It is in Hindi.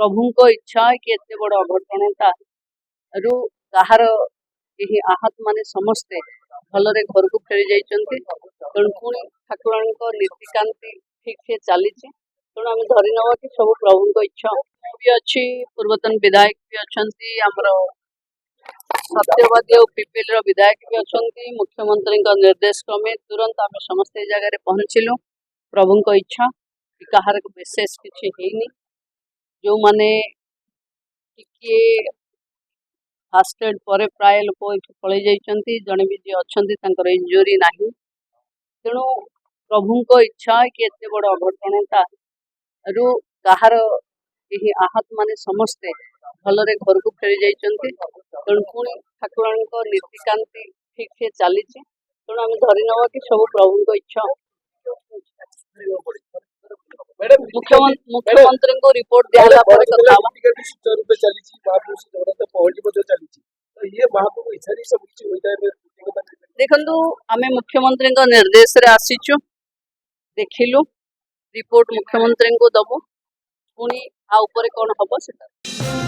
प्रभु को इच्छा है कि एत बड़ अघटनटा रु कहार आहत माने समस्ते भलरे घर को फेरी जाइछन्ति। तेणु पुणी ठाकुराणी नीतिकांति ठीक से चली तेणु आम धरी नवा कि सब प्रभु को इच्छा भी अच्छी। पूर्वतन विधायक भी अच्छा आमर सत्यवादी और पिपिल विधायक भी अच्छा। मुख्यमंत्री निर्देश क्रमे तुरंत आम समस्त जगह पहुँचलु। प्रभु को इच्छा कहार विशेष किसी जो माने टिके फास्ट एड पर प्राय लोक पलि जाइछन्ति जड़े भी जी अच्छा इंजुरी नहीं। तेणु प्रभु को इच्छा है कि एत बड़ अघटनटा रु कहार आहत माने समस्ते भलरे घर को फेरी जाइछन्ति। तेणु पुणी ठाकुराणी नीतिकांति ठीक से चली तेणु आम धरी नवा कि सब प्रभु को इच्छा। मुख्यमंत्री को रिपोर्ट दिया कथा देखु आम मुख्यमंत्री निर्देश रे आसीचु देखिलु रिपोर्ट मुख्यमंत्री को दबु पुणी आ ऊपर कौन हम से।